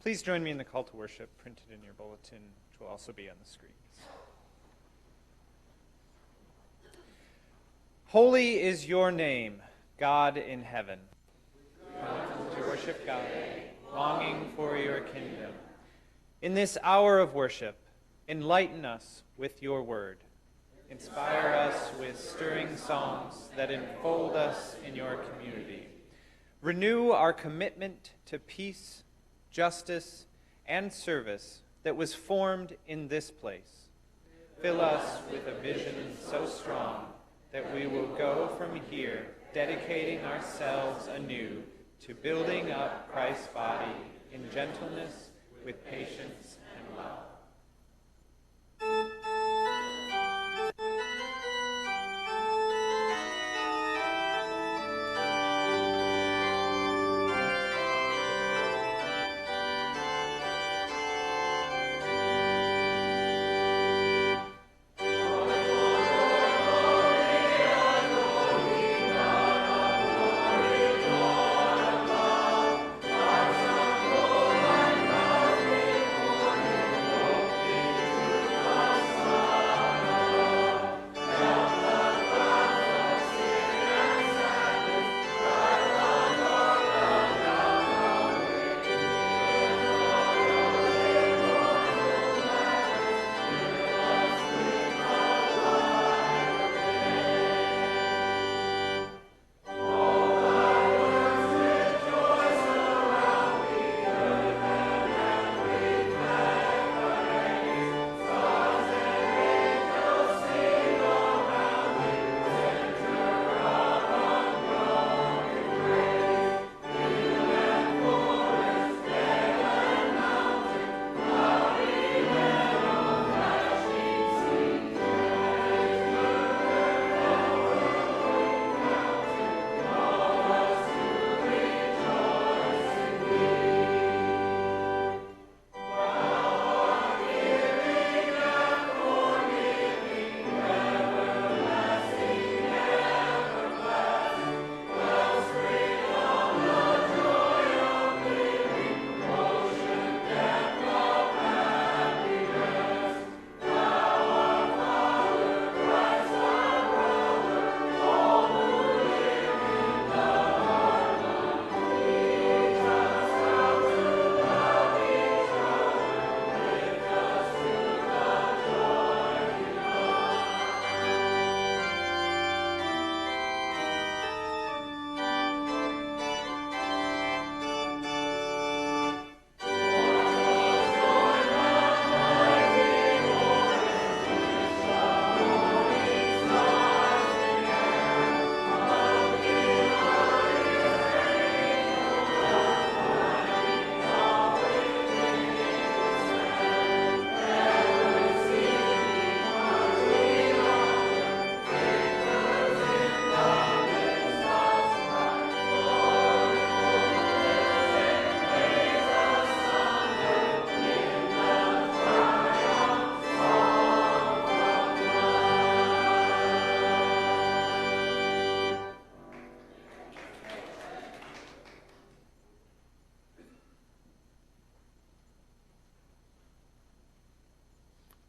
Please join me in the call to worship printed in your bulletin, which will also be on the screens. Holy is your name, God in heaven. We come to worship God, longing for your kingdom. In this hour of worship, enlighten us with your word. Inspire us with stirring songs that enfold us in your community. Renew our commitment to peace, justice, and service that was formed in this place. Fill us with a vision so strong that we will go from here dedicating ourselves anew to building up Christ's body in gentleness, with patience and love.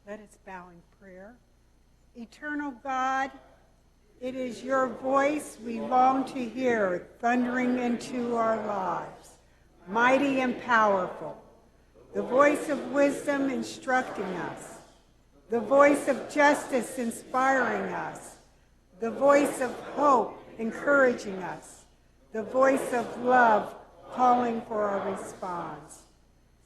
Let us bow in prayer. Eternal God, it is your voice we long to hear thundering into our lives, mighty and powerful, the voice of wisdom instructing us, the voice of justice inspiring us, the voice of hope encouraging us, the voice of love calling for our response.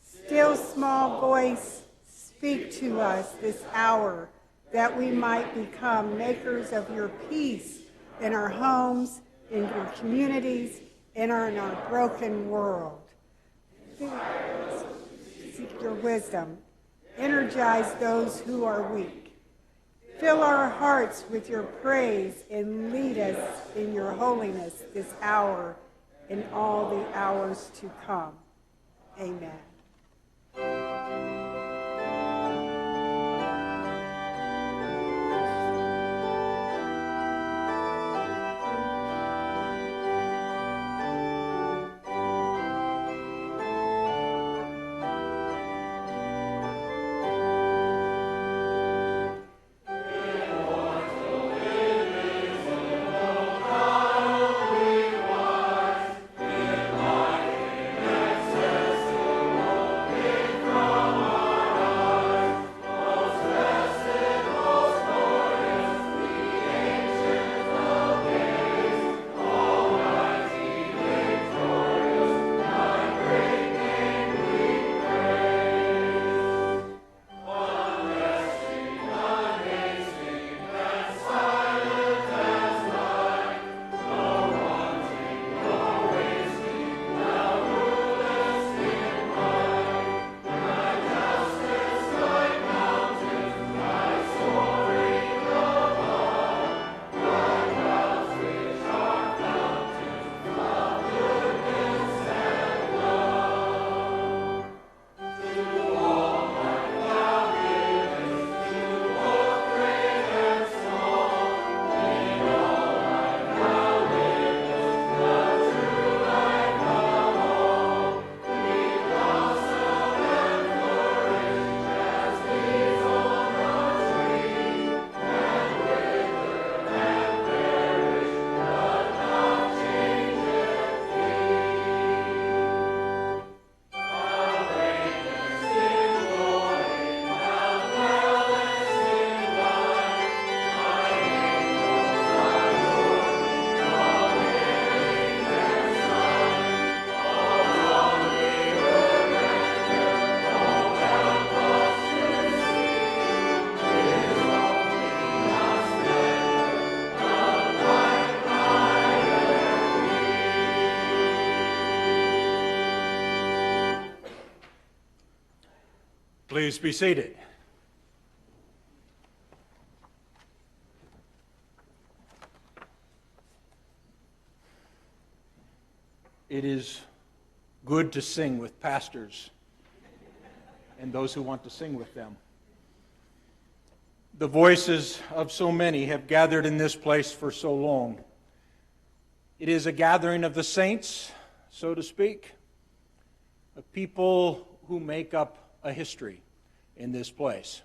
Still small voice, speak to us this hour that we might become makers of your peace in our homes, in our communities, in our broken world. Seek your wisdom. Energize those who are weak. Fill our hearts with your praise and lead us in your holiness this hour and all the hours to come. Amen. Please be seated. It is good to sing with pastors and those who want to sing with them. The voices of so many have gathered in this place for so long. It is a gathering of the saints, so to speak, of people who make up a history in this place.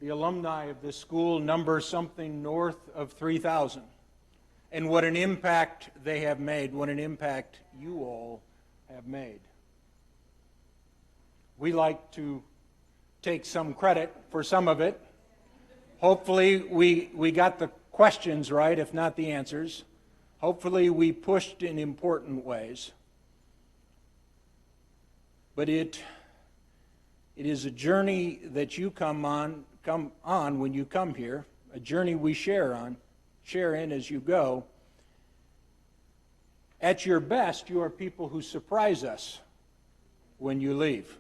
The alumni of this school number something north of 3,000. And what an impact they have made, what an impact you all have made. We like to take some credit for some of it. Hopefully we got the questions right, if not the answers. Hopefully we pushed in important ways. But it is a journey that you come on when you come here, a journey we share in as you go. At your best, you are people who surprise us when you leave.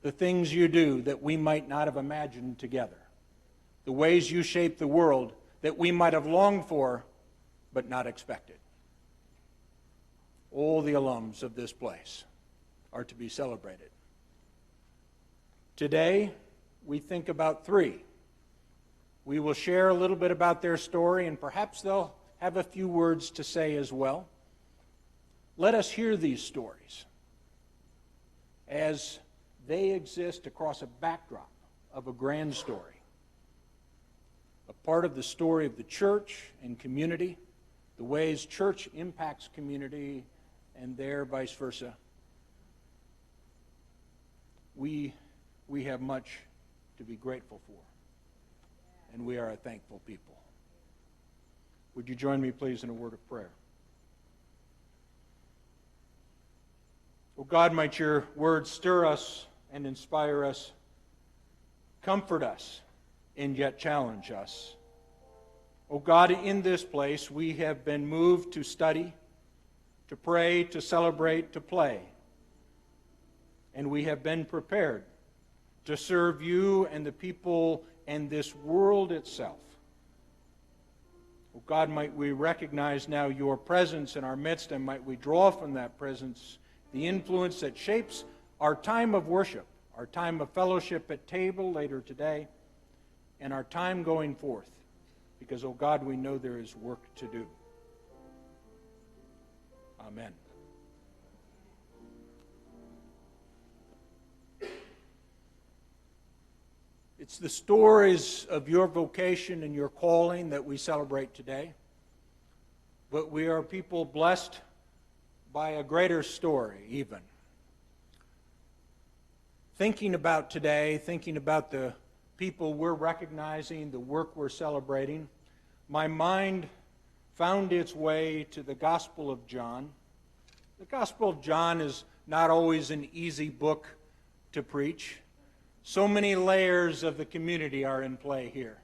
The things you do that we might not have imagined together. The ways you shape the world that we might have longed for but not expected. All the alums of this place are to be celebrated. Today, we think about three. We will share a little bit about their story, and perhaps they'll have a few words to say as well. Let us hear these stories as they exist across a backdrop of a grand story, a part of the story of the church and community, the ways church impacts community, and there vice versa. We have much to be grateful for, and we are a thankful people. Would you join me, please, in a word of prayer? Oh God, might your words stir us and inspire us, comfort us, and yet challenge us. Oh God, in this place we have been moved to study, to pray, to celebrate, to play. And we have been prepared to serve you and the people and this world itself. Oh God, might we recognize now your presence in our midst, and might we draw from that presence the influence that shapes our time of worship, our time of fellowship at table later today, and our time going forth. Because, oh God, we know there is work to do. Amen. It's the stories of your vocation and your calling that we celebrate today. But we are people blessed by a greater story, even. Thinking about today, thinking about the people we're recognizing, the work we're celebrating, my mind found its way to the Gospel of John. The Gospel of John is not always an easy book to preach. So many layers of the community are in play here.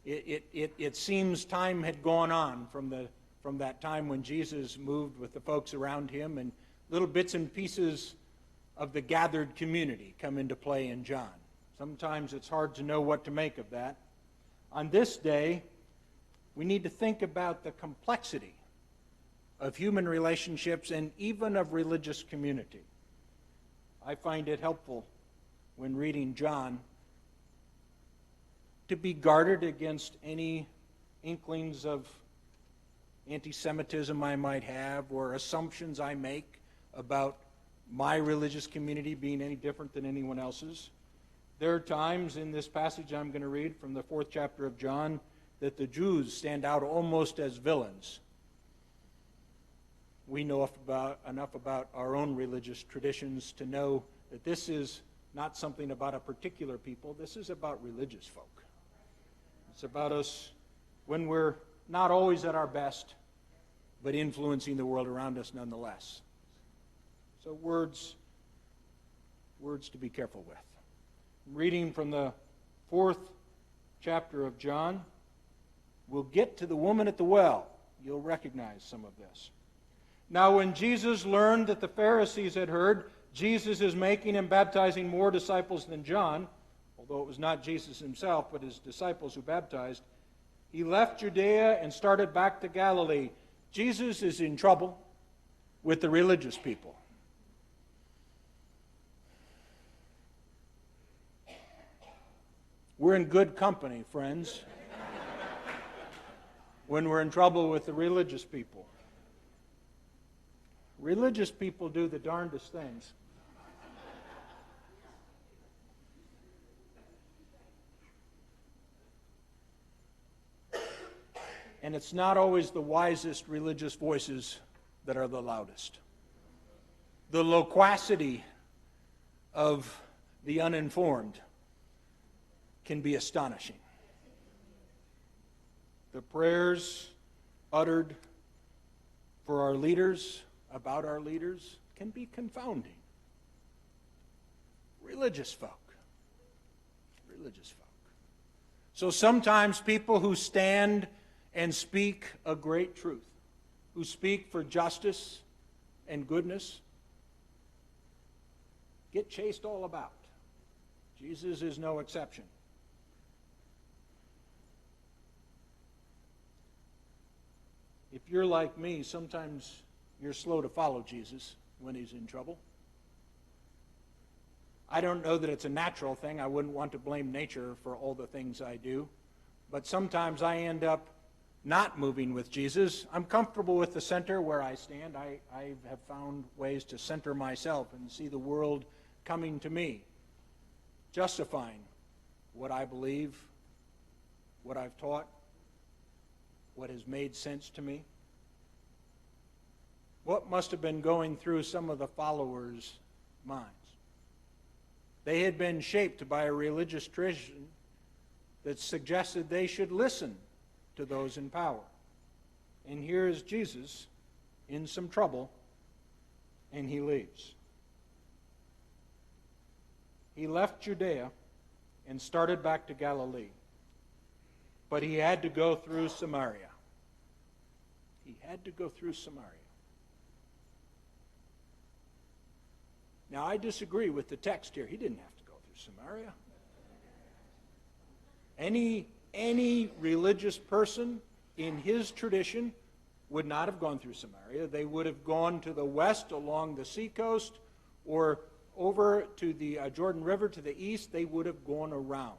It seems time had gone on from that time when Jesus moved with the folks around him, and little bits and pieces of the gathered community come into play in John. Sometimes it's hard to know what to make of that. On this day, we need to think about the complexity of human relationships and even of religious community. I find it helpful when reading John to be guarded against any inklings of anti-Semitism I might have or assumptions I make about my religious community being any different than anyone else's. There are times in this passage I'm going to read from the 4th chapter of John that the Jews stand out almost as villains. We know enough about our own religious traditions to know that this is not something about a particular people. This is about religious folk. It's about us when we're not always at our best, but influencing the world around us nonetheless. So words to be careful with. I'm reading from the 4th chapter of John. We'll get to the woman at the well. You'll recognize some of this. Now when Jesus learned that the Pharisees had heard Jesus is making and baptizing more disciples than John, although it was not Jesus himself, but his disciples who baptized, he left Judea and started back to Galilee. Jesus is in trouble with the religious people. We're in good company, friends, when we're in trouble with the religious people. Religious people do the darndest things. And it's not always the wisest religious voices that are the loudest. The loquacity of the uninformed can be astonishing. The prayers uttered for our leaders, about our leaders, can be confounding. Religious folk. Religious folk. So sometimes people who stand and speak a great truth, who speak for justice and goodness, get chased all about. Jesus is no exception. If you're like me, sometimes you're slow to follow Jesus when he's in trouble. I don't know that it's a natural thing. I wouldn't want to blame nature for all the things I do. But sometimes I end up not moving with Jesus. I'm comfortable with the center where I stand. I have found ways to center myself and see the world coming to me, justifying what I believe, what I've taught, what has made sense to me. What must have been going through some of the followers' minds? They had been shaped by a religious tradition that suggested they should listen to those in power. And here is Jesus in some trouble, and he leaves. He left Judea and started back to Galilee. But he had to go through Samaria. He had to go through Samaria. Now, I disagree with the text here. He didn't have to go through Samaria. Any religious person in his tradition would not have gone through Samaria. They would have gone to the west along the seacoast or over to the Jordan River to the east. They would have gone around.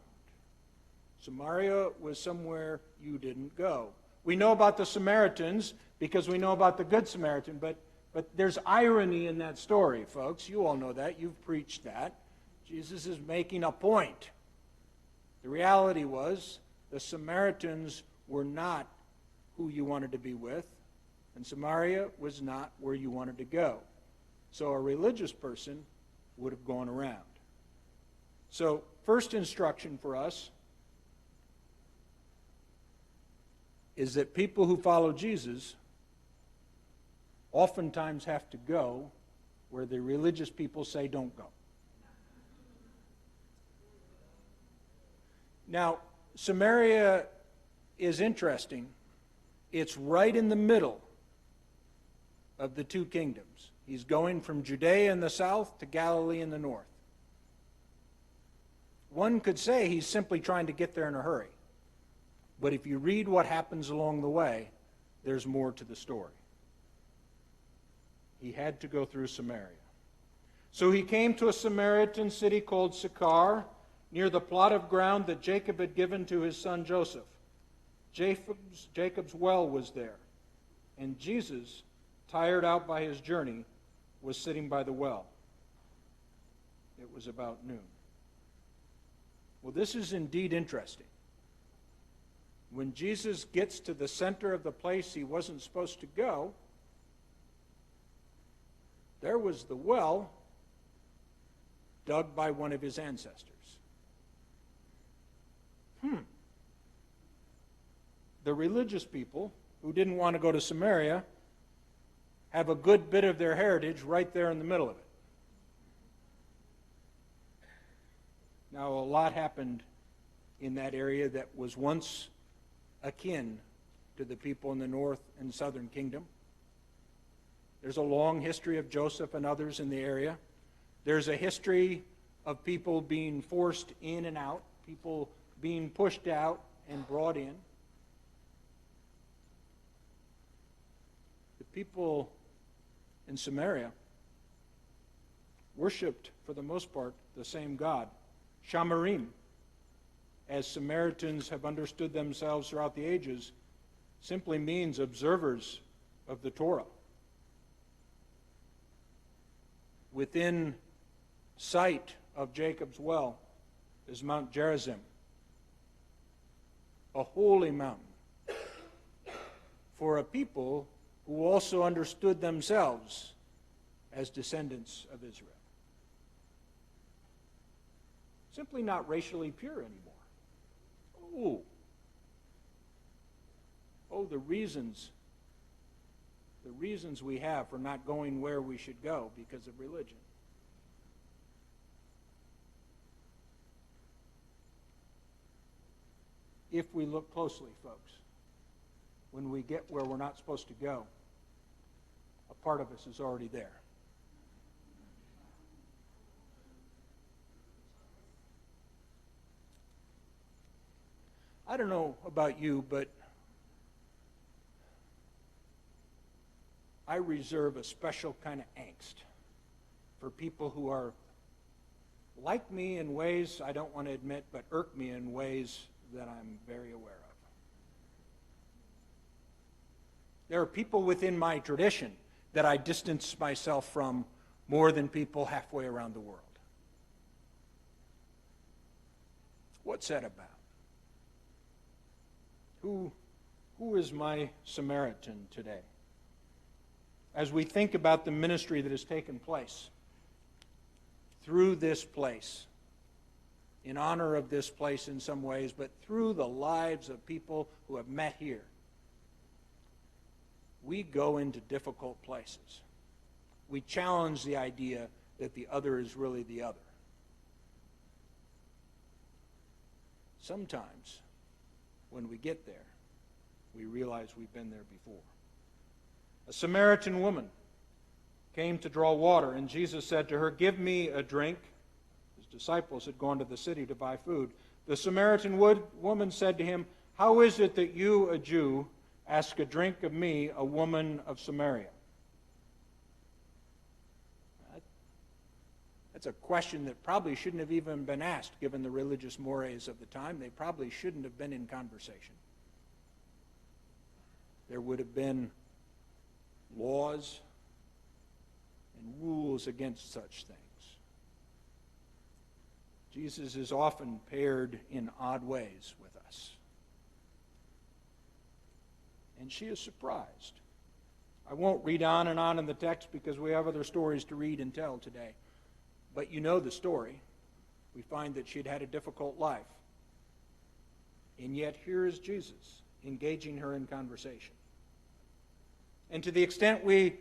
Samaria was somewhere you didn't go. We know about the Samaritans because we know about the Good Samaritan, but there's irony in that story, folks. You all know that. You've preached that. Jesus is making a point. The reality was the Samaritans were not who you wanted to be with, and Samaria was not where you wanted to go. So a religious person would have gone around. So first instruction for us is that people who follow Jesus oftentimes have to go where the religious people say don't go. Now, Samaria is interesting. It's right in the middle of the two kingdoms. He's going from Judea in the south to Galilee in the north. One could say he's simply trying to get there in a hurry. But if you read what happens along the way, there's more to the story. He had to go through Samaria. So he came to a Samaritan city called Sychar, near the plot of ground that Jacob had given to his son Joseph. Jacob's well was there, and Jesus, tired out by his journey, was sitting by the well. It was about noon. Well, this is indeed interesting. When Jesus gets to the center of the place he wasn't supposed to go, there was the well dug by one of his ancestors. The religious people who didn't want to go to Samaria have a good bit of their heritage right there in the middle of it. Now, a lot happened in that area that was once akin to the people in the north and southern kingdom. There's a long history of Joseph and others in the area. There's a history of people being forced in and out, people being pushed out and brought in. The people in Samaria worshipped, for the most part, the same God, Shamarim, as Samaritans have understood themselves throughout the ages, simply means observers of the Torah. Within sight of Jacob's well is Mount Gerizim, a holy mountain for a people who also understood themselves as descendants of Israel. Simply not racially pure anymore. Oh, the reasons we have for not going where we should go because of religion. If we look closely, folks, when we get where we're not supposed to go, a part of us is already there. I don't know about you, but I reserve a special kind of angst for people who are like me in ways I don't want to admit, but irk me in ways that I'm very aware of. There are people within my tradition that I distance myself from more than people halfway around the world. What's that about? Who is my Samaritan today? As we think about the ministry that has taken place through this place, in honor of this place in some ways, but through the lives of people who have met here, we go into difficult places. We challenge the idea that the other is really the other. Sometimes, when we get there, we realize we've been there before. A Samaritan woman came to draw water, and Jesus said to her, "Give me a drink." His disciples had gone to the city to buy food. The Samaritan woman said to him, "How is it that you, a Jew, ask a drink of me, a woman of Samaria?" That's a question that probably shouldn't have even been asked, given the religious mores of the time. They probably shouldn't have been in conversation. There would have been laws and rules against such things. Jesus is often paired in odd ways with us. And she is surprised. I won't read on and on in the text because we have other stories to read and tell today. But you know the story. We find that she'd had a difficult life. And yet here is Jesus engaging her in conversation. And to the extent we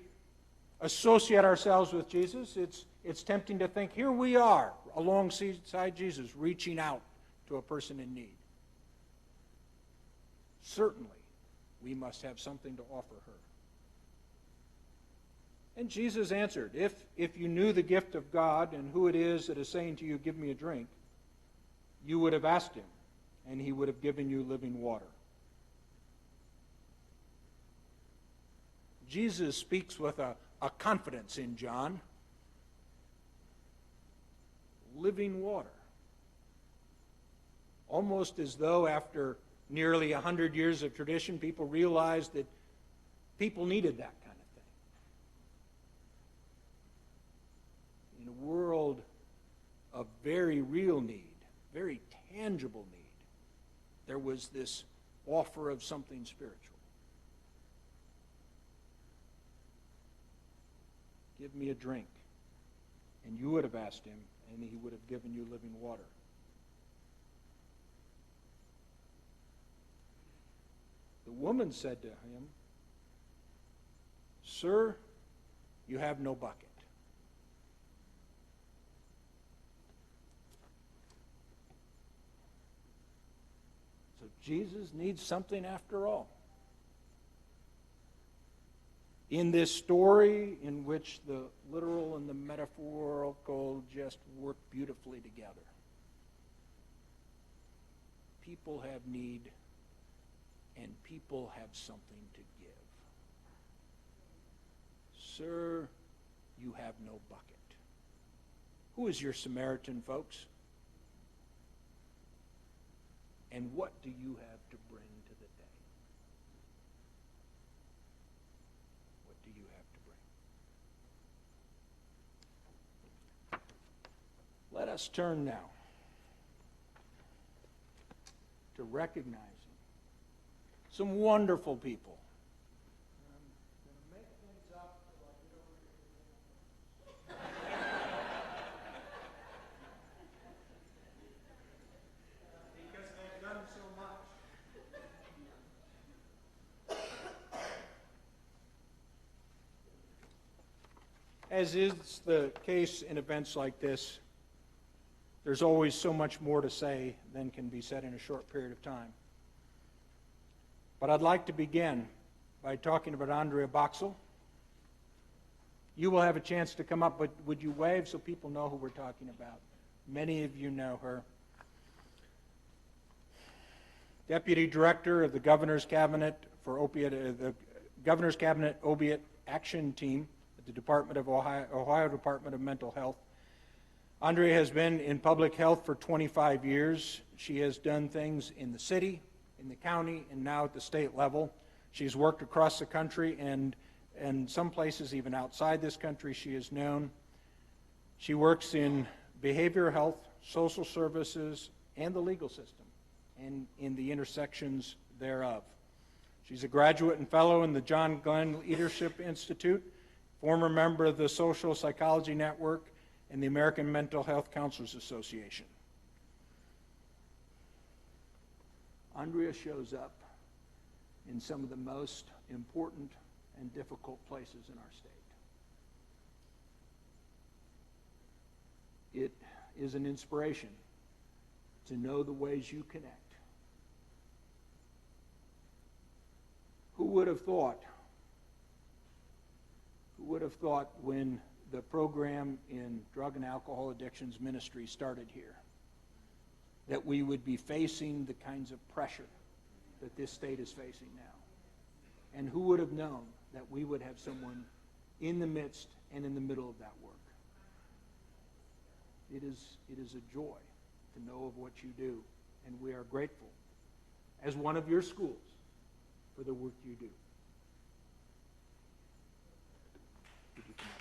associate ourselves with Jesus, it's tempting to think, here we are, alongside Jesus, reaching out to a person in need. Certainly, we must have something to offer her. And Jesus answered, if you knew the gift of God and who it is that is saying to you, "Give me a drink," you would have asked him, and he would have given you living water. Jesus speaks with a confidence in John. Living water. Almost as though after nearly 100 years of tradition, people realized that people needed that kind of thing. In a world of very real need, very tangible need, there was this offer of something spiritual. "Give me a drink." And you would have asked him, and he would have given you living water. The woman said to him, "Sir, you have no bucket." So Jesus needs something after all. in this story in which the literal and the metaphorical just work beautifully together. People have need, and people have something to give. Sir, you have no bucket. Who is your Samaritan, folks? And what do you have to bring to the day? What do you have to bring? Let us turn now to recognizing some wonderful people. I'm going to make things up till I get over here. Because they've done so much. As is the case in events like this, there's always so much more to say than can be said in a short period of time. But I'd like to begin by talking about Andrea Boxill. You will have a chance to come up, but would you wave so people know who we're talking about? Many of you know her. Deputy Director of the Governor's Cabinet the Governor's Cabinet Opiate Action Team at the Ohio Department of Mental Health. Andrea has been in public health for 25 years. She has done things in the city, in the county, and now at the state level. She's worked across the country and some places even outside this country she is known. She works in behavioral health, social services, and the legal system, and in the intersections thereof. She's a graduate and fellow in the John Glenn Leadership Institute, former member of the Social Psychology Network, and the American Mental Health Counselors Association. Andrea shows up in some of the most important and difficult places in our state. It is an inspiration to know the ways you connect. Who would have thought when the program in drug and alcohol addictions ministry started here, that we would be facing the kinds of pressure that this state is facing now? And who would have known that we would have someone in the midst and in the middle of that work? It is a joy to know of what you do, and we are grateful as one of your schools for the work you do. Would you come up?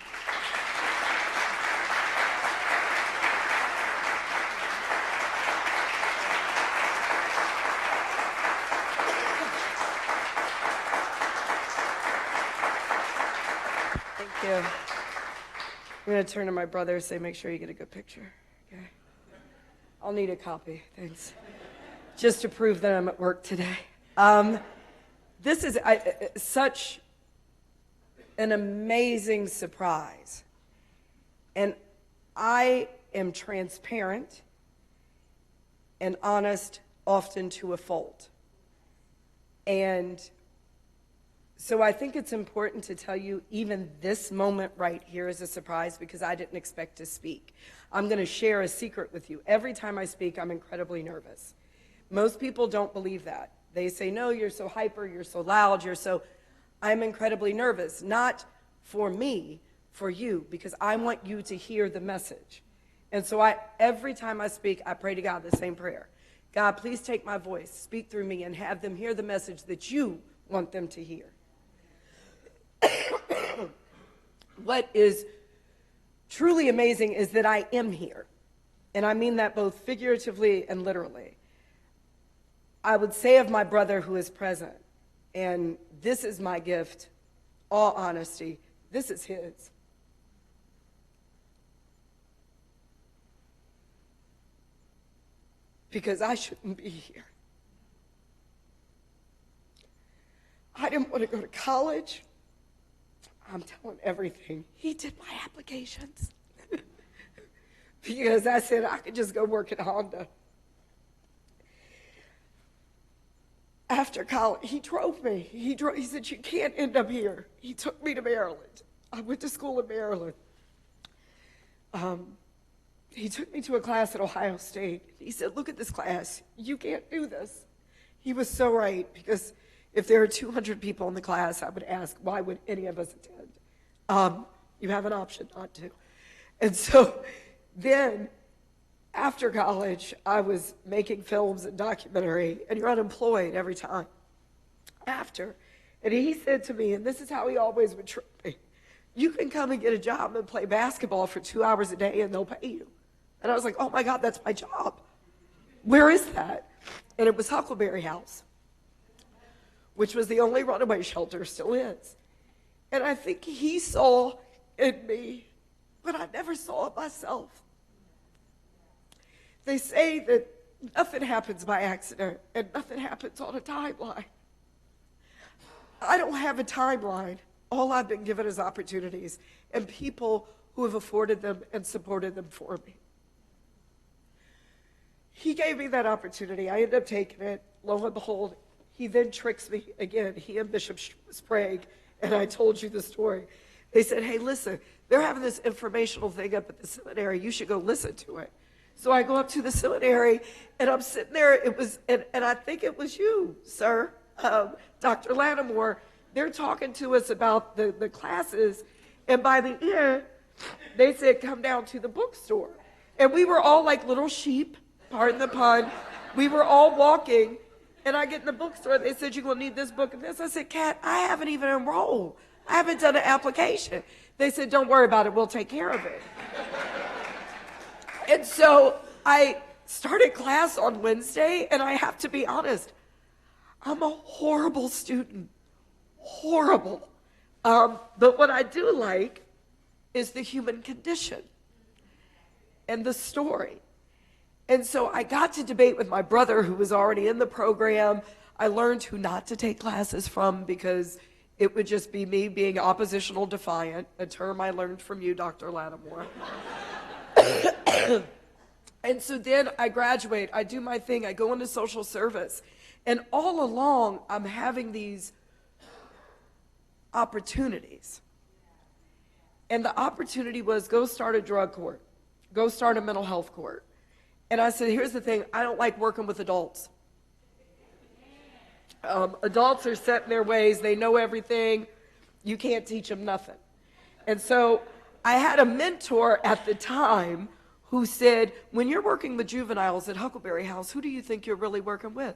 Thank you. I'm going to turn to my brother and say, make sure you get a good picture. Okay. I'll need a copy. Thanks. Just to prove that I'm at work today. This is such an amazing surprise. And I am transparent and honest, often to a fault. And so I think it's important to tell you even this moment right here is a surprise because I didn't expect to speak. I'm going to share a secret with you. Every time I speak, I'm incredibly nervous. Most people don't believe that. They say, no, you're so hyper, you're so loud, I'm incredibly nervous. Not for me, for you, because I want you to hear the message. And so every time I speak, I pray to God the same prayer. God, please take my voice, speak through me, and have them hear the message that you want them to hear. What is truly amazing is that I am here. And I mean that both figuratively and literally. I would say of my brother who is present, and this is my gift, all honesty, this is his. Because I shouldn't be here. I didn't want to go to college. I'm telling everything. He did my applications. Because I said I could just go work at Honda. after college, he drove me. He said, you can't end up here. He took me to Maryland. I went to school in Maryland. He took me to a class at Ohio State. He said, look at this class. You can't do this. He was so right, because if there are 200 people in the class, I would ask, why would any of us attend? You have an option not to. And so then, after college, I was making films and documentary, and you're unemployed every time. After, and he said to me, and this is how he always would trip me, you can come and get a job and play basketball for 2 hours a day and they'll pay you. And I was like, oh my God, that's my job. Where is that? And it was Huckleberry House, which was the only runaway shelter, still is. And I think he saw in me what I never saw in myself. They say that nothing happens by accident and nothing happens on a timeline. I don't have a timeline. All I've been given is opportunities and people who have afforded them and supported them for me. He gave me that opportunity. I ended up taking it. Lo and behold, he then tricks me again. He and Bishop Sprague, and I told you the story. They said, hey, listen, they're having this informational thing up at the seminary. You should go listen to it. So I go up to the seminary, and I'm sitting there. It was, and I think it was you, sir, Dr. Lattimore. They're talking to us about the classes, and by the end, they said, come down to the bookstore. And we were all like little sheep, pardon the pun. We were all walking, and I get in the bookstore. They said, you're going to need this book and this. I said, Kat, I haven't even enrolled. I haven't done an application. They said, don't worry about it. We'll take care of it. And so I started class on Wednesday, and I have to be honest, I'm a horrible student. Horrible. But what I do like is the human condition and the story. And so I got to debate with my brother, who was already in the program. I learned who not to take classes from, because it would just be me being oppositional defiant, a term I learned from you, Dr. Lattimore. And so then I graduate, I do my thing, I go into social service. And all along, I'm having these opportunities. And the opportunity was, go start a drug court, go start a mental health court. And I said, here's the thing, I don't like working with adults. Adults are set in their ways, they know everything, you can't teach them nothing. And so I had a mentor at the time who said, when you're working with juveniles at Huckleberry House, who do you think you're really working with?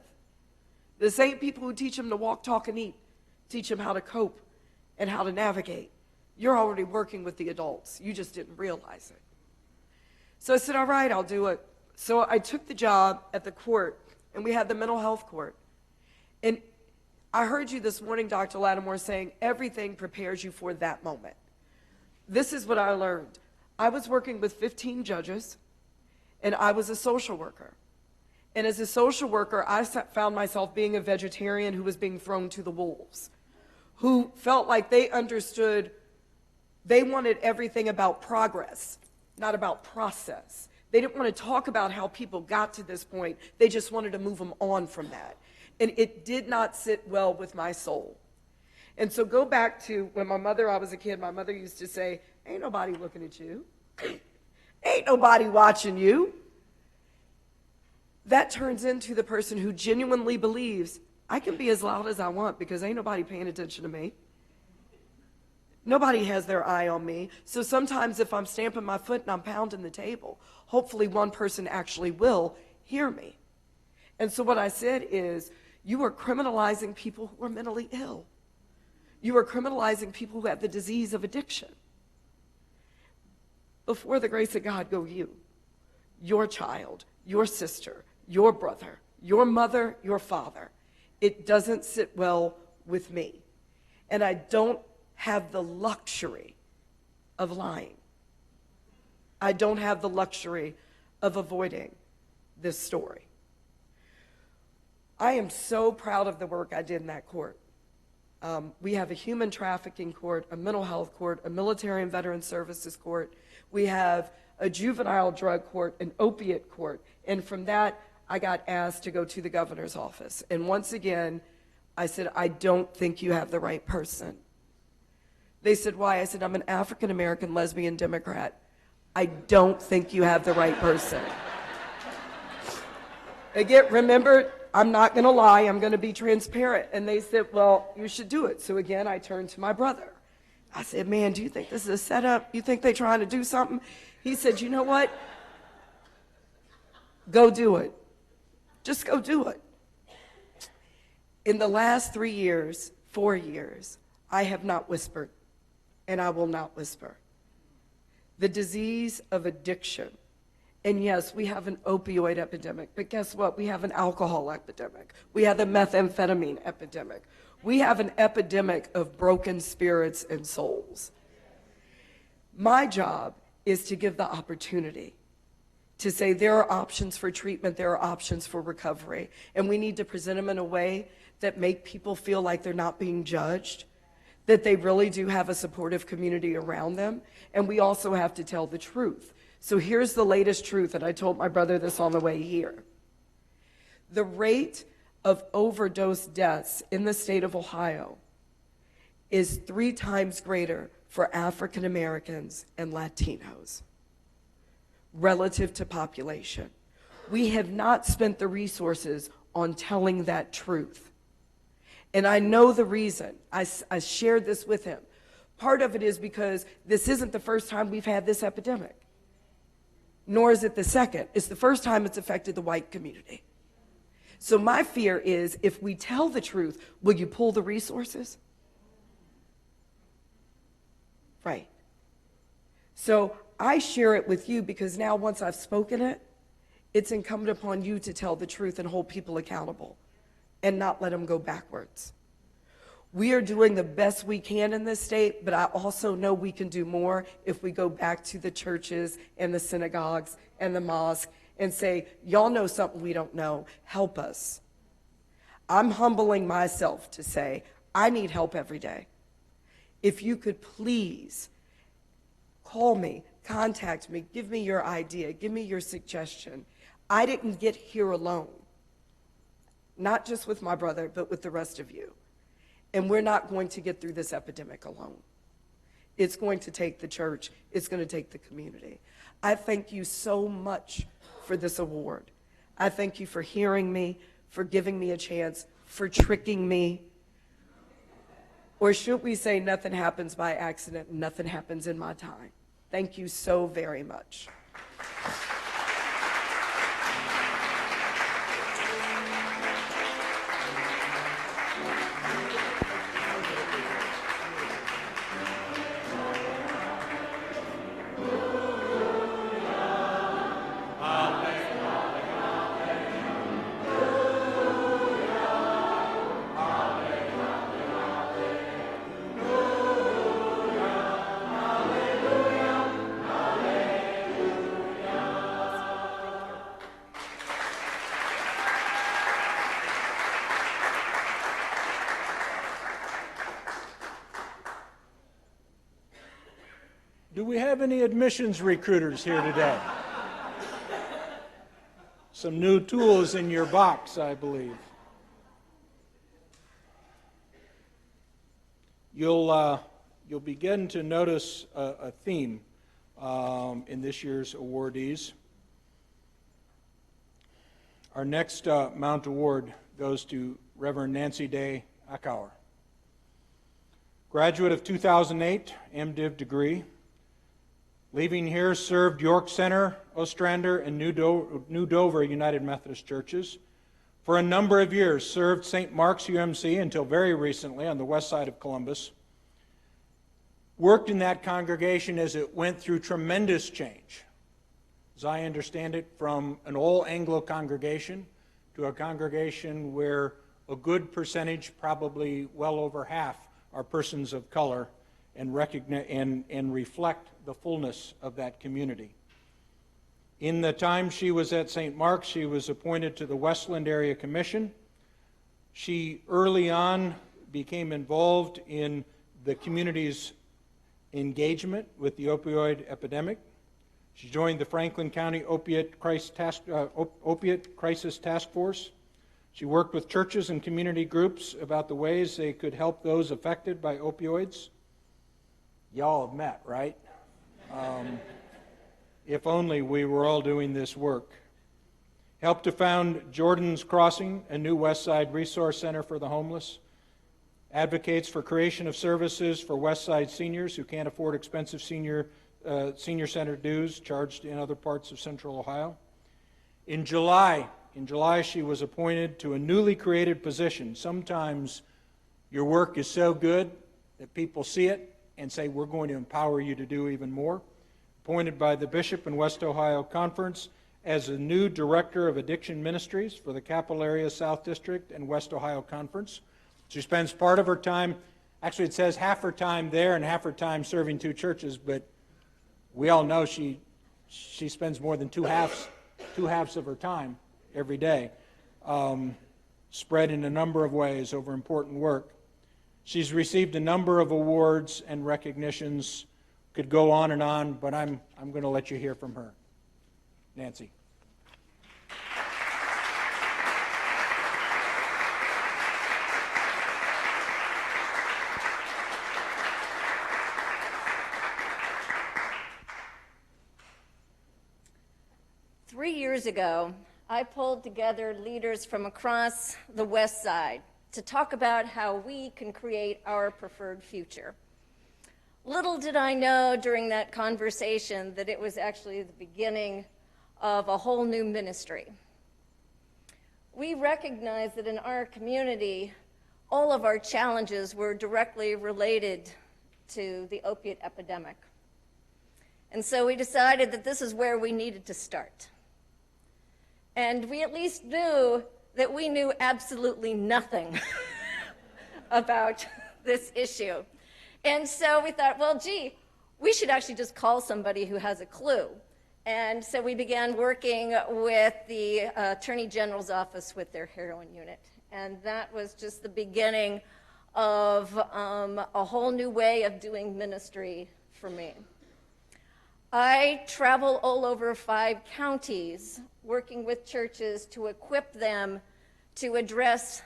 The same people who teach them to walk, talk, and eat, teach them how to cope and how to navigate. You're already working with the adults. You just didn't realize it. So I said, all right, I'll do it. So I took the job at the court, and we had the mental health court. And I heard you this morning, Dr. Lattimore, saying everything prepares you for that moment. This is what I learned. I was working with 15 judges, and I was a social worker. And as a social worker, I found myself being a vegetarian who was being thrown to the wolves, who felt like they understood, they wanted everything about progress, not about process. They didn't want to talk about how people got to this point. They just wanted to move them on from that. And it did not sit well with my soul. And so go back to when I was a kid, my mother used to say, ain't nobody looking at you. Ain't nobody watching you. That turns into the person who genuinely believes, I can be as loud as I want because ain't nobody paying attention to me. Nobody has their eye on me. So sometimes if I'm stamping my foot and I'm pounding the table, hopefully one person actually will hear me. And so what I said is, you are criminalizing people who are mentally ill. You are criminalizing people who have the disease of addiction. Before the grace of God go you, your child, your sister, your brother, your mother, your father. It doesn't sit well with me. And I don't have the luxury of lying. I don't have the luxury of avoiding this story. I am so proud of the work I did in that court. We have a human trafficking court, a mental health court, a military and veteran services court. We have a juvenile drug court, an opiate court. And from that, I got asked to go to the governor's office. And once again, I said, I don't think you have the right person. They said, why? I said, I'm an African-American lesbian Democrat. I don't think you have the right person. Again, remember, I'm not going to lie. I'm going to be transparent. And they said, well, you should do it. So again, I turned to my brother. I said, man, do you think this is a setup? You think they're trying to do something? He said, you know what? Go do it. Just go do it. In the last 3 years, 4 years, I have not whispered, and I will not whisper. The disease of addiction. And yes, we have an opioid epidemic, but guess what? We have an alcohol epidemic. We have a methamphetamine epidemic. We have an epidemic of broken spirits and souls. My job is to give the opportunity to say there are options for treatment, there are options for recovery, and we need to present them in a way that make people feel like they're not being judged, that they really do have a supportive community around them, and we also have to tell the truth. So here's the latest truth, and I told my brother this on the way here. The rate of overdose deaths in the state of Ohio is 3 times greater for African Americans and Latinos relative to population. We have not spent the resources on telling that truth. And I know the reason. I shared this with him. Part of it is because this isn't the first time we've had this epidemic, nor is it the second. It's the first time it's affected the white community. So my fear is, if we tell the truth, will you pull the resources? Right. So I share it with you because now once I've spoken it, it's incumbent upon you to tell the truth and hold people accountable and not let them go backwards. We are doing the best we can in this state, but I also know we can do more if we go back to the churches and the synagogues and the mosque and say, y'all know something we don't know, help us. I'm humbling myself to say, I need help every day. If you could please call me, contact me, give me your idea, give me your suggestion. I didn't get here alone, not just with my brother, but with the rest of you. And we're not going to get through this epidemic alone. It's going to take the church. It's going to take the community. I thank you so much for this award. I thank you for hearing me, for giving me a chance, for tricking me. Or should we say nothing happens by accident, nothing happens in my time. Thank you so very much. Do we have any admissions recruiters here today? Some new tools in your box, I believe. You'll begin to notice a theme in this year's awardees. Our next Mount Award goes to Reverend Nancy Day-Achauer. Graduate of 2008, MDiv degree. Leaving here, served York Center, Ostrander, and New Dover United Methodist Churches. For a number of years, served St. Mark's UMC until very recently on the west side of Columbus. Worked in that congregation as it went through tremendous change. As I understand it, from an all-Anglo congregation to a congregation where a good percentage, probably well over half, are persons of color and recognize and reflect the fullness of that community. In the time she was at St. Mark's, she was appointed to the Westland Area Commission. She early on became involved in the community's engagement with the opioid epidemic. She joined the Franklin County Opiate Crisis Task Force. She worked with churches and community groups about the ways they could help those affected by opioids. Y'all have met, right? If only we were all doing this work. Helped to found Jordan's Crossing, a new West Side resource center for the homeless. Advocates for creation of services for West Side seniors who can't afford expensive senior center dues charged in other parts of Central Ohio. In July, she was appointed to a newly created position. Sometimes your work is so good that people see it and say, we're going to empower you to do even more. Appointed by the Bishop and West Ohio Conference as a new Director of Addiction Ministries for the Capital Area South District and West Ohio Conference. She spends part of her time, actually it says half her time there and half her time serving two churches, but we all know she spends more than two halves of her time every day, spread in a number of ways over important work. She's received a number of awards and recognitions. Could go on, but I'm going to let you hear from her. Nancy. Years ago, I pulled together leaders from across the West Side to talk about how we can create our preferred future. Little did I know during that conversation that it was actually the beginning of a whole new ministry. We recognized that in our community, all of our challenges were directly related to the opiate epidemic. And so we decided that this is where we needed to start. And we at least knew that we knew absolutely nothing about this issue. And so we thought, well, gee, we should actually just call somebody who has a clue. And so we began working with the Attorney General's office with their heroin unit. And that was just the beginning of a whole new way of doing ministry for me. I travel all over 5 counties working with churches to equip them to address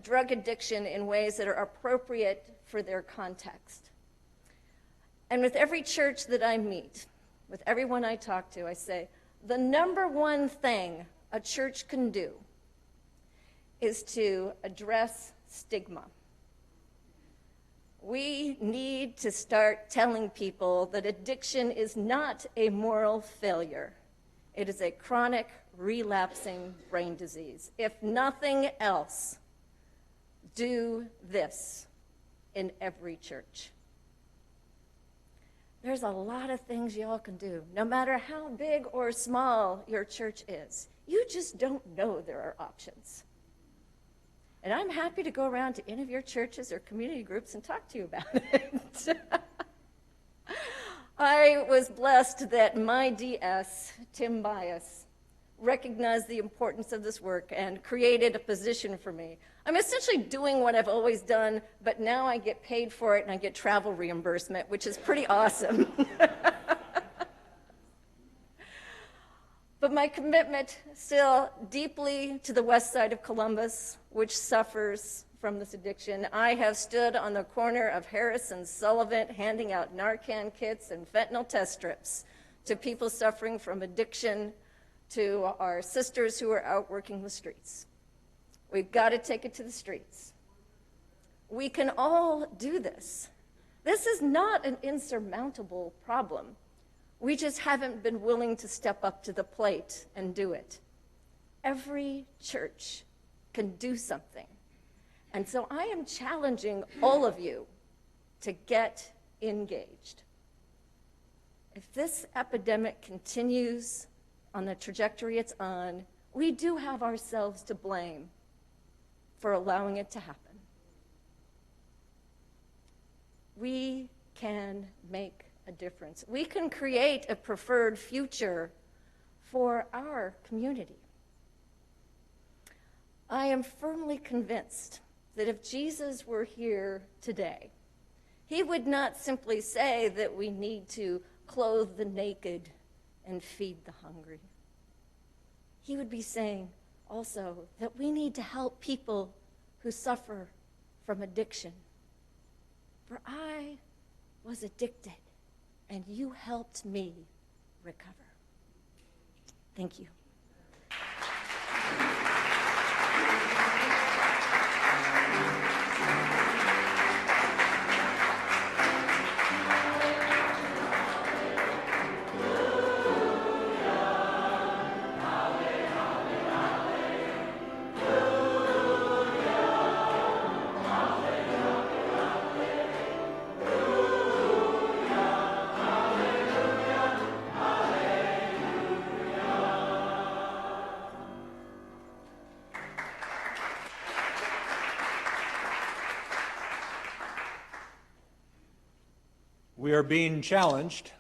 drug addiction in ways that are appropriate for their context. And with every church that I meet, with everyone I talk to, I say, the number one thing a church can do is to address stigma. We need to start telling people that addiction is not a moral failure. It is a chronic, relapsing brain disease. If nothing else, do this in every church. There's a lot of things y'all can do, no matter how big or small your church is. You just don't know there are options. And I'm happy to go around to any of your churches or community groups and talk to you about it. I was blessed that my DS, Tim Bias, recognized the importance of this work and created a position for me. I'm essentially doing what I've always done, but now I get paid for it and I get travel reimbursement, which is pretty awesome. But my commitment still deeply to the west side of Columbus, which suffers from this addiction. I have stood on the corner of Harris and Sullivan handing out Narcan kits and fentanyl test strips to people suffering from addiction, to our sisters who are out working the streets. We've got to take it to the streets. We can all do this. This is not an insurmountable problem. We just haven't been willing to step up to the plate and do it. Every church can do something. And so I am challenging all of you to get engaged. If this epidemic continues on the trajectory it's on, we do have ourselves to blame for allowing it to happen. We can make a difference. We can create a preferred future for our community. I am firmly convinced that if Jesus were here today, he would not simply say that we need to clothe the naked and feed the hungry. He would be saying also that we need to help people who suffer from addiction. For I was addicted, and you helped me recover. Thank you. We are being challenged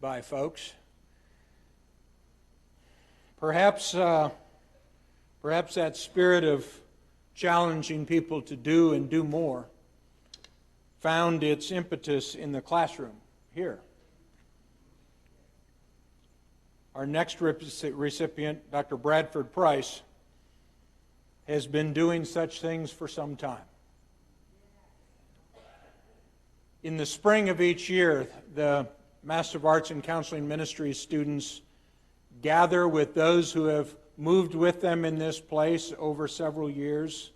by folks. Perhaps that spirit of challenging people to do and do more found its impetus in the classroom here. Our next recipient, Dr. Bradford Price, has been doing such things for some time. In the spring of each year, the Master of Arts in Counseling Ministries students gather with those who have moved with them in this place over several years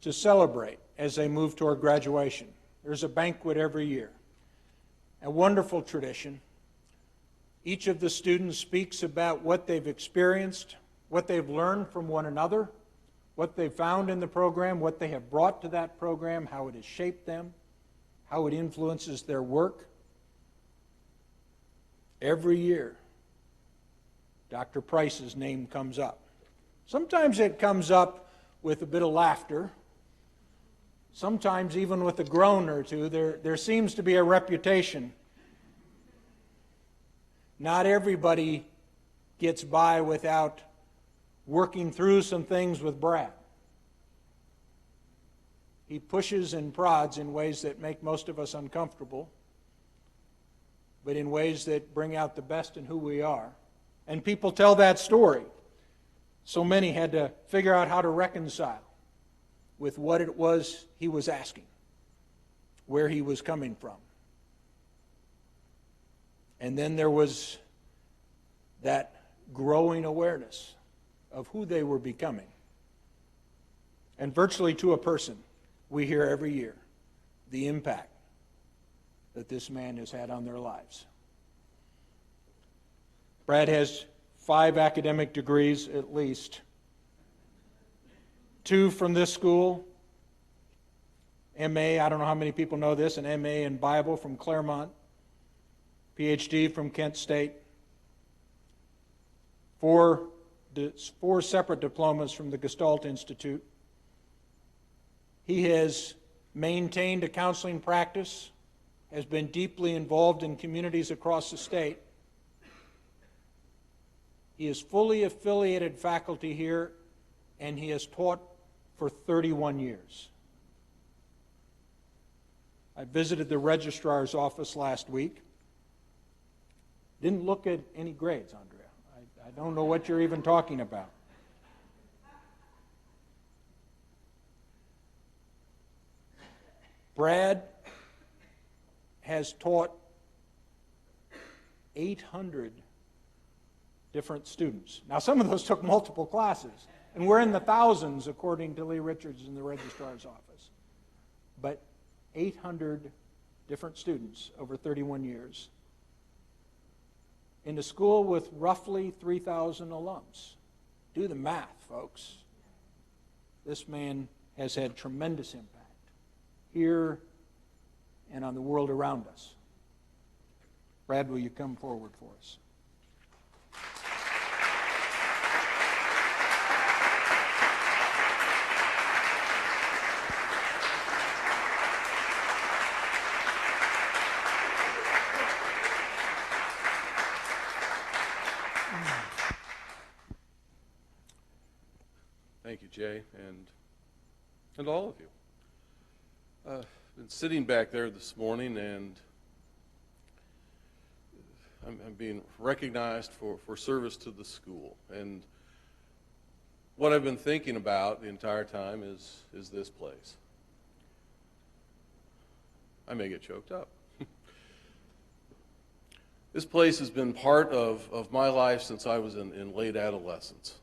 to celebrate as they move toward graduation. There's a banquet every year. A wonderful tradition. Each of the students speaks about what they've experienced, what they've learned from one another, what they've found in the program, what they have brought to that program, how it has shaped them, how it influences their work. Every year, Dr. Price's name comes up. Sometimes it comes up with a bit of laughter, sometimes even with a groan or two. There seems to be a reputation. Not everybody gets by without working through some things with Brad. He pushes and prods in ways that make most of us uncomfortable, but in ways that bring out the best in who we are. And people tell that story. So many had to figure out how to reconcile with what it was he was asking, where he was coming from. And then there was that growing awareness of who they were becoming. And virtually to a person, we hear every year the impact that this man has had on their lives. Brad has 5 academic degrees at least, 2 from this school, MA, I don't know how many people know this, an MA in Bible from Claremont, PhD from Kent State, 4 separate diplomas from the Gestalt Institute. He has maintained a counseling practice, has been deeply involved in communities across the state. He is fully affiliated faculty here, and he has taught for 31 years. I visited the registrar's office last week. Didn't look at any grades, Andrea. I don't know what you're even talking about. Brad has taught 800 different students. Now, some of those took multiple classes, and we're in the thousands, according to Lee Richards in the registrar's office. But 800 different students over 31 years in a school with roughly 3,000 alums. Do the math, folks. This man has had tremendous impact here and on the world around us. Brad, will you come forward for us? Thank you, Jay, and all of you. Been sitting back there this morning, and I'm being recognized for service to the school. And what I've been thinking about the entire time is this place. I may get choked up. This place has been part of my life since I was in late adolescence.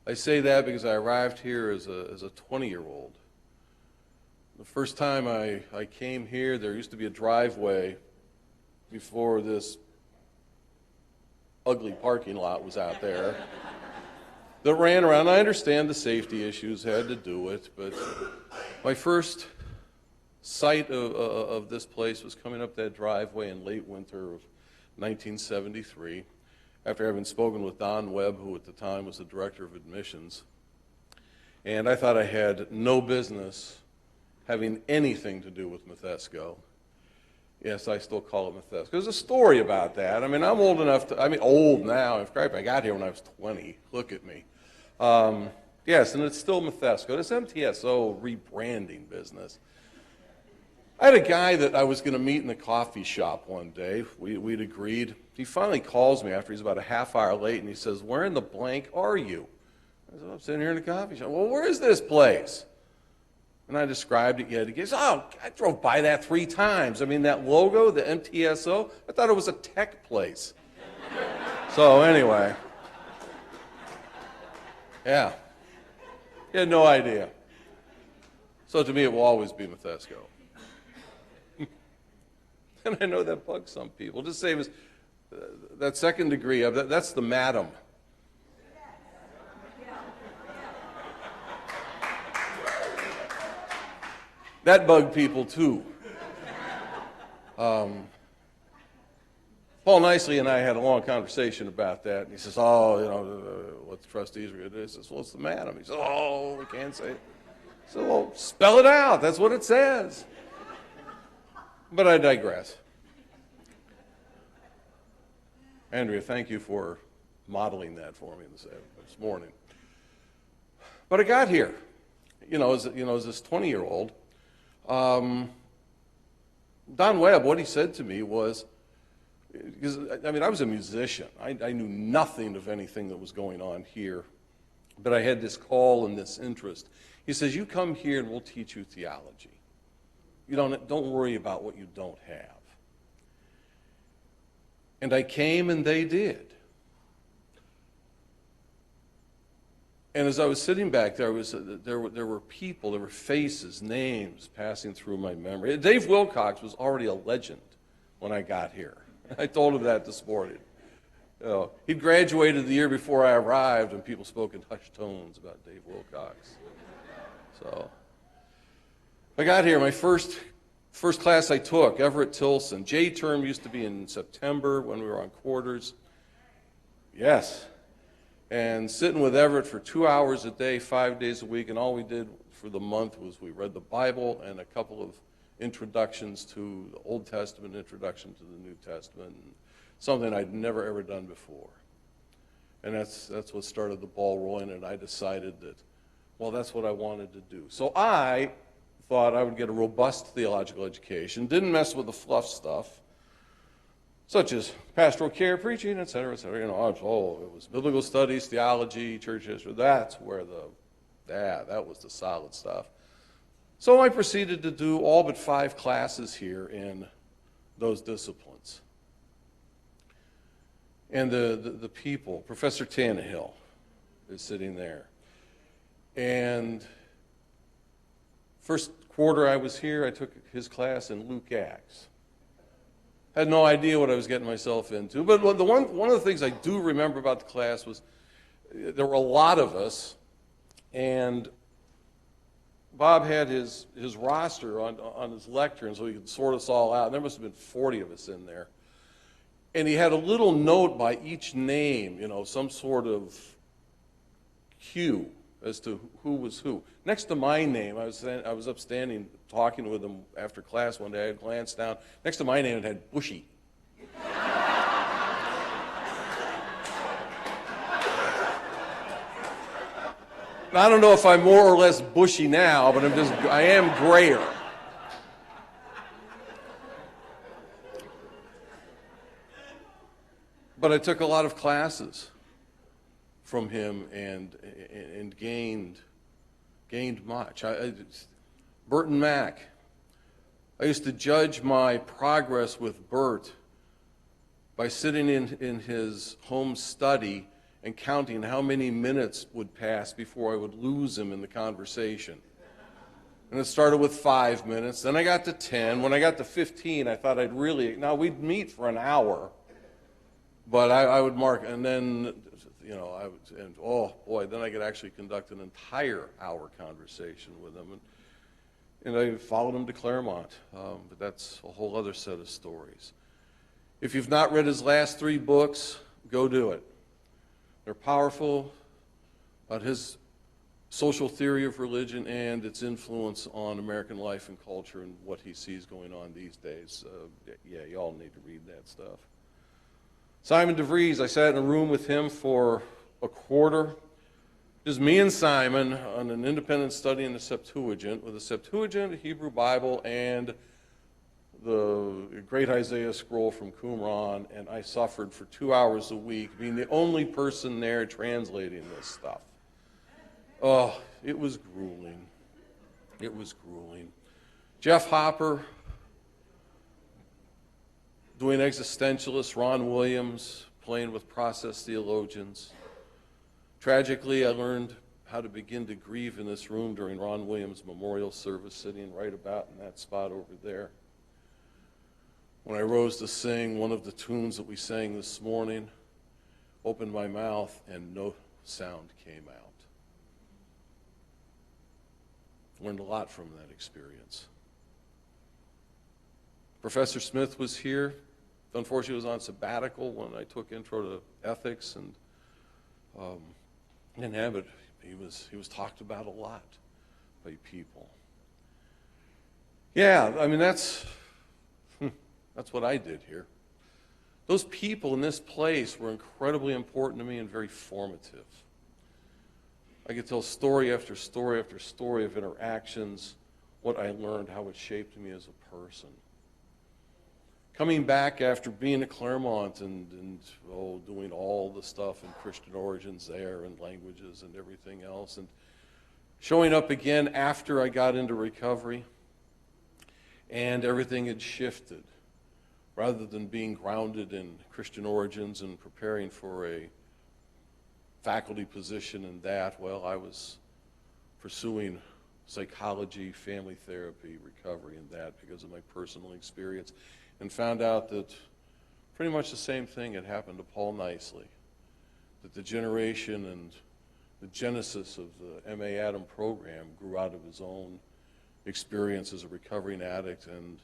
I say that because I arrived here as a 20-year-old. The first time I came here, there used to be a driveway before this ugly parking lot was out there that ran around. I understand the safety issues had to do it, but my first sight of this place was coming up that driveway in late winter of 1973, after having spoken with Don Webb, who at the time was the director of admissions. And I thought I had no business having anything to do with MTSO. Yes, I still call it MTSO. There's a story about that. I mean, I'm old enough to, I mean, old now. In fact, I got here when I was 20. Look at me. Yes, and it's still MTSO. This MTSO rebranding business. I had a guy that I was going to meet in the coffee shop one day. We'd agreed. He finally calls me after he's about a half hour late, and he says, "Where in the blank are you?" I said, "I'm sitting here in the coffee shop." "Well, where is this place?" And I described it. Yet he goes, "Oh, I drove by that 3 times. I mean, that logo, the MTSO, I thought it was a tech place." So anyway, yeah, he had no idea. So to me, it will always be MTSO. And I know that bugs some people. Just say it was that second degree of that's the madam. That bugged people too. Paul Nicely and I had a long conversation about that. And he says, "Oh, you know, what the trustees are going to do." He says, "Well, it's the madam." He says, "Oh, we can't say it." I said, "Well, spell it out. That's what it says." But I digress. Andrea, thank you for modeling that for me this morning. But I got here, as this 20-year-old. Don Webb, what he said to me was, because I mean, I was a musician. I knew nothing of anything that was going on here, but I had this call and this interest. He says, "You come here and we'll teach you theology. You don't worry about what you don't have." And I came and they did. And as I was sitting back there, there were people, there were faces, names passing through my memory. Dave Wilcox was already a legend when I got here. I told him that this morning. He'd graduated the year before I arrived, and people spoke in hushed tones about Dave Wilcox. So I got here, my first class I took, Everett Tilson. J-term used to be in September when we were on quarters. Yes. And sitting with Everett for 2 hours a day, 5 days a week, and all we did for the month was we read the Bible and a couple of introductions to the Old Testament, introduction to the New Testament, and something I'd never ever done before. And that's what started the ball rolling, and I decided that, well, that's what I wanted to do. So I thought I would get a robust theological education, didn't mess with the fluff stuff, such as pastoral care, preaching, et cetera, et cetera. It was biblical studies, theology, church history. That's where that was the solid stuff. So I proceeded to do all but 5 classes here in those disciplines. And the people, Professor Tannehill is sitting there. And first quarter I was here, I took his class in Luke Acts. Had no idea what I was getting myself into. But one of the things I do remember about the class was there were a lot of us, and Bob had his roster on his lectern so he could sort us all out. And there must have been 40 of us in there. And he had a little note by each name, some sort of cue as to who was who. Next to my name, I was upstanding talking with him after class one day. I glanced down. Next to my name, it had Bushy. I don't know if I'm more or less bushy now, but I am grayer. But I took a lot of classes from him and gained much. Bert and Mac. I used to judge my progress with Bert by sitting in his home study and counting how many minutes would pass before I would lose him in the conversation. And it started with 5 minutes, then I got to 10. When I got to 15, I thought now we'd meet for an hour, but I would mark, and then, oh boy, then I could actually conduct an entire hour conversation with him. And I followed him to Claremont, but that's a whole other set of stories. If you've not read his last 3 books, go do it. They're powerful about his social theory of religion and its influence on American life and culture and what he sees going on these days. Yeah, you all need to read that stuff. Simon DeVries, I sat in a room with him for a quarter. Just me and Simon on an independent study in the Septuagint, with the Septuagint, the Hebrew Bible, and the great Isaiah scroll from Qumran, and I suffered for 2 hours a week, being the only person there translating this stuff. Oh, it was grueling. It was grueling. Jeff Hopper, doing existentialists, Ron Williams, playing with process theologians. Tragically, I learned how to begin to grieve in this room during Ron Williams' memorial service, sitting right about in that spot over there. When I rose to sing one of the tunes that we sang this morning, opened my mouth and no sound came out. Learned a lot from that experience. Professor Smith was here. Unfortunately, he was on sabbatical when I took Intro to Ethics, and didn't have it. He was talked about a lot by people. Yeah, I mean, that's what I did here. Those people in this place were incredibly important to me and very formative. I could tell story after story after story of interactions, what I learned, how it shaped me as a person. Coming back after being at Claremont and doing all the stuff in Christian origins there and languages and everything else, and showing up again after I got into recovery, and everything had shifted. Rather than being grounded in Christian origins and preparing for a faculty position in that, well, I was pursuing psychology, family therapy, recovery, and that because of my personal experience, and found out that pretty much the same thing had happened to Paul Nicely, that the generation and the genesis of the M.A. Adam program grew out of his own experience as a recovering addict and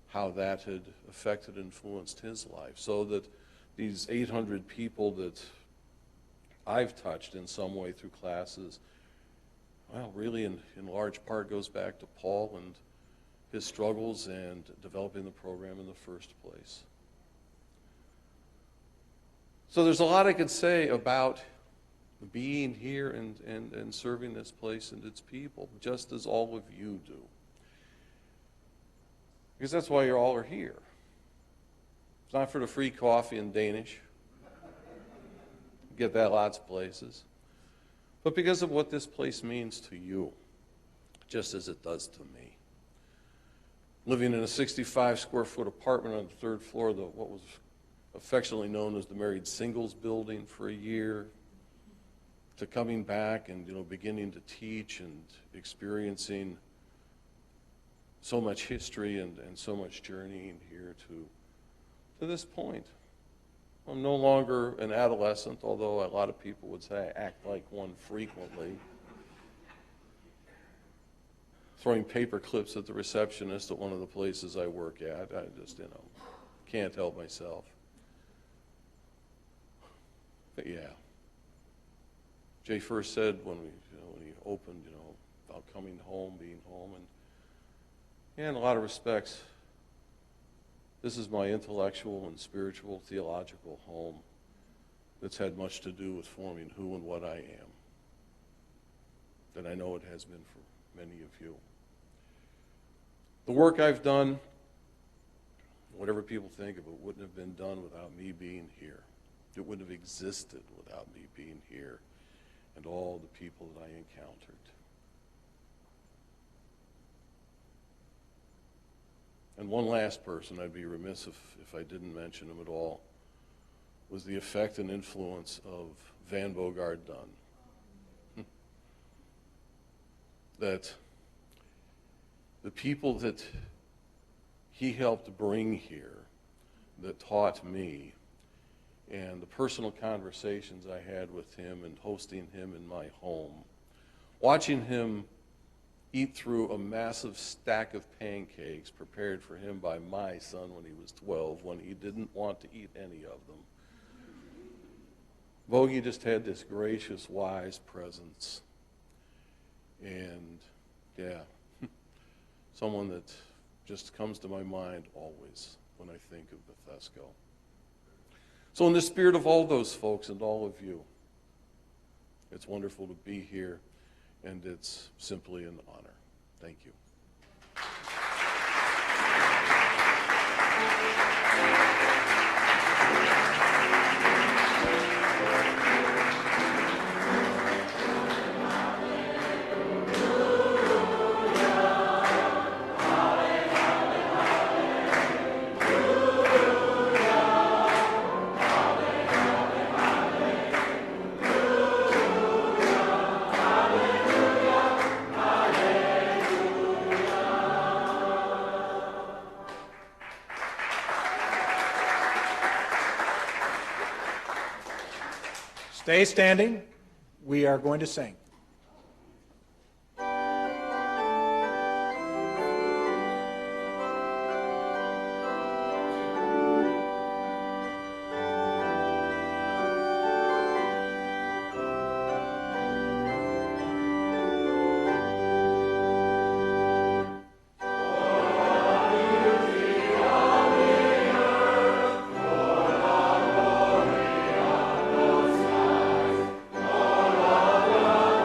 how that had affected and influenced his life. So that these 800 people that I've touched in some way through classes, well, really in large part goes back to Paul and his struggles and developing the program in the first place. So there's a lot I could say about being here and serving this place and its people, just as all of you do. Because that's why you all are here. It's not for the free coffee in Danish. You get that lots of places. But because of what this place means to you, just as it does to me. Living in a 65-square-foot apartment on the 3rd floor of what was affectionately known as the Married Singles Building for a year, to coming back and beginning to teach and experiencing so much history and so much journeying here to this point. I'm no longer an adolescent, although a lot of people would say I act like one frequently. Throwing paper clips at the receptionist at one of the places I work at. I just, can't help myself. But yeah. Jay first said when he opened, about coming home, being home, and in a lot of respects, this is my intellectual and spiritual, theological home that's had much to do with forming who and what I am. And I know it has been for many of you. The work I've done, whatever people think of it, wouldn't have been done without me being here. It wouldn't have existed without me being here and all the people that I encountered. And one last person, I'd be remiss if I didn't mention him at all, was the effect and influence of Van Bogard Dunn. That the people that he helped bring here, that taught me, and the personal conversations I had with him and hosting him in my home, watching him eat through a massive stack of pancakes prepared for him by my son when he was 12, when he didn't want to eat any of them. Bogey just had this gracious, wise presence. And, yeah, someone that just comes to my mind always when I think of Bethesco. So in the spirit of all those folks and all of you, it's wonderful to be here, and it's simply an honor. Thank you. Stay standing. We are going to sing. Glory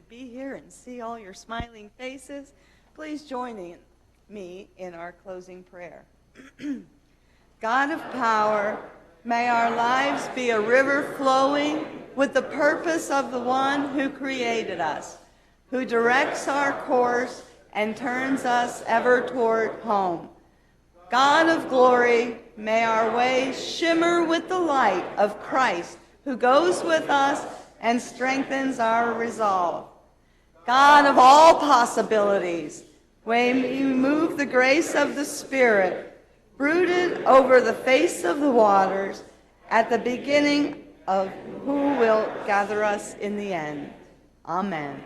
be here and see all your smiling faces. Please join me in our closing prayer. God of power, may our lives be a river flowing with the purpose of the one who created us, who directs our course and turns us ever toward home. God of glory, may our way shimmer with the light of Christ, who goes with us and strengthens our resolve. God of all possibilities, may you move the grace of the Spirit, brooded over the face of the waters, at the beginning of who will gather us in the end. Amen.